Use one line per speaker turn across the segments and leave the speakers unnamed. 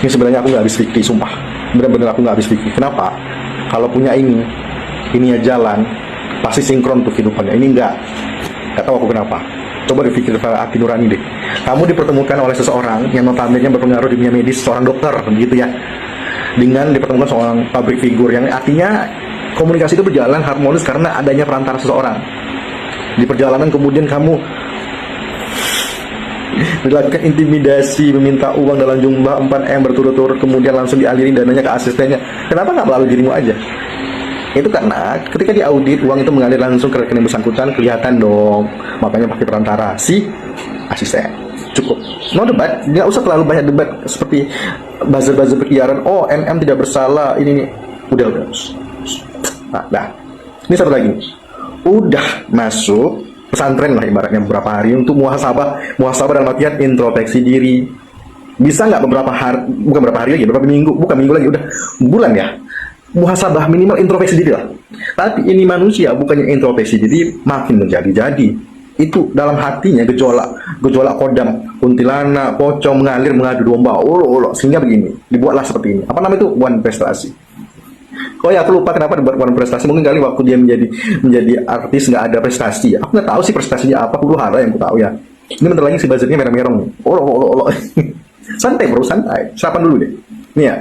Ini sebenarnya aku nggak habis pikir, sumpah. Bener-bener aku nggak habis pikir. Kenapa? Kalau punya ini ya jalan, pasti sinkron tuh kehidupannya. Ini enggak. Gak tahu aku kenapa. Coba dipikir hati nurani deh. Kamu dipertemukan oleh seseorang yang notabene berpengaruh di dunia medis, seorang dokter, begitu ya. Dengan dipertemukan seorang public figure yang artinya komunikasi itu berjalan harmonis karena adanya perantara seseorang. Di perjalanan kemudian kamu dilakukan intimidasi, meminta uang dalam jumlah 4M berturut-turut, kemudian langsung dialiri dananya ke asistennya. Kenapa nggak melalui dirimu aja? Itu karena ketika diaudit uang itu mengalir langsung ke rekening bersangkutan, kelihatan dong. Makanya pakai perantara si asisten. Cukup. No debat, nggak usah terlalu banyak debat seperti buzzer-buzzer perkiraan. Oh, NM tidak bersalah. Ini udah. Nah, ini satu lagi. Udah masuk pesantren lah ibaratnya beberapa hari untuk muhasabah dalam artian introspeksi diri. Bisa nggak beberapa hari, bukan beberapa hari lagi, beberapa minggu, bukan minggu lagi, udah bulan ya. Muhasabah minimal introspeksi diri lah. Tapi ini manusia bukannya introspeksi diri makin menjadi-jadi. Itu dalam hatinya gejolak kodam, kuntilanak, pocong mengalir mengadu domba, sehingga begini, dibuatlah seperti ini. Apa namanya itu? One prestasi. Oh ya, aku lupa kenapa dibuat one prestasi. Mungkin kali waktu dia menjadi artis nggak ada prestasi. Aku nggak tahu sih prestasinya apa. Huru hara yang aku tahu ya. Ini bentar lagi si buzzernya merah-merah. Santai bro, santai. Sarapan dulu deh. Nih ya.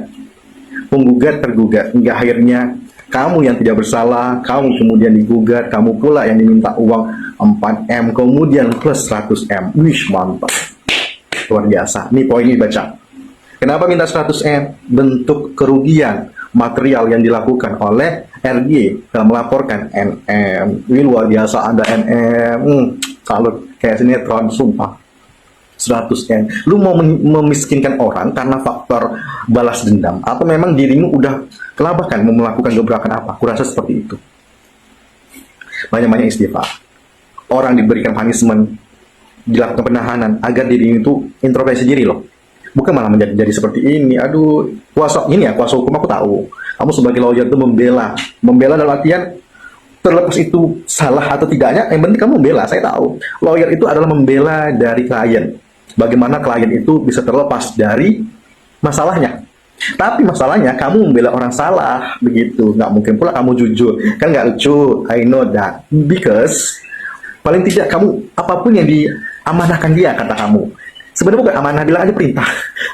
Penggugat tergugat hingga akhirnya kamu yang tidak bersalah, kamu kemudian digugat, kamu pula yang diminta uang 4M kemudian plus 100M. Wish, mantap, luar biasa. Nih poin ini baca. Kenapa minta 100M? Bentuk kerugian material yang dilakukan oleh RG dalam melaporkan NM. Ini luar biasa, ada NM. Salut, kayak sinetron, sumpah. 100M. Lu mau memiskinkan orang karena faktor balas dendam atau memang dirimu udah kelabakan mau melakukan gebrakan apa? Kurasa seperti itu. Banyak-banyak istighfar. Orang diberikan punishment, dilakukan penahanan agar diri itu introspeksi diri loh. Bukan malah menjadi seperti ini. Aduh, kuasa hukum aku tahu. Kamu sebagai lawyer itu membela dalam artian terlepas itu salah atau tidaknya, yang penting kamu membela. Saya tahu. Lawyer itu adalah membela dari klien. Bagaimana klien itu bisa terlepas dari masalahnya. Tapi masalahnya kamu membela orang salah, begitu. Nggak mungkin pula kamu jujur. Kan nggak lucu, I know that. Because paling tidak kamu, apapun yang diamanahkan dia, kata kamu. Sebenarnya bukan amanah, bilang aja perintah.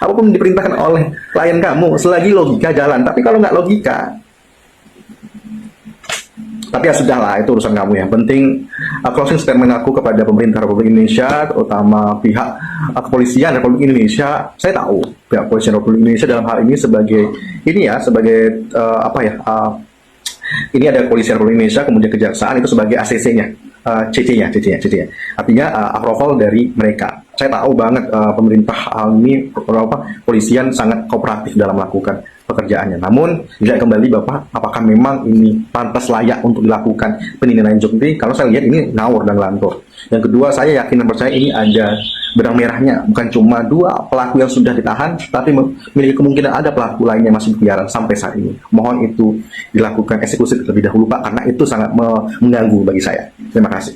Apapun yang diperintahkan oleh klien kamu, selagi logika jalan. Tapi kalau nggak logika, tapi ya sudahlah, itu urusan kamu. Yang penting closing statement aku kepada pemerintah Republik Indonesia, terutama pihak kepolisian Republik Indonesia. Saya tahu pihak kepolisian Republik Indonesia dalam hal ini sebagai ini ada kepolisian Republik Indonesia, kemudian kejaksaan itu sebagai ACC-nya, CC-nya. Artinya approval dari mereka. Saya tahu banget pemerintah ini, polisian sangat kooperatif dalam melakukan pekerjaannya. Namun, tidak kembali Bapak, apakah memang ini pantas layak untuk dilakukan penilaian juri? Kalau saya lihat ini ngawur dan lantur. Yang kedua, saya yakin dan percaya ini ada benang merahnya. Bukan cuma 2 pelaku yang sudah ditahan, tapi memiliki kemungkinan ada pelaku lainnya masih berkeliaran sampai saat ini. Mohon itu dilakukan eksekusi terlebih dahulu Pak, karena itu sangat mengganggu bagi saya. Terima kasih.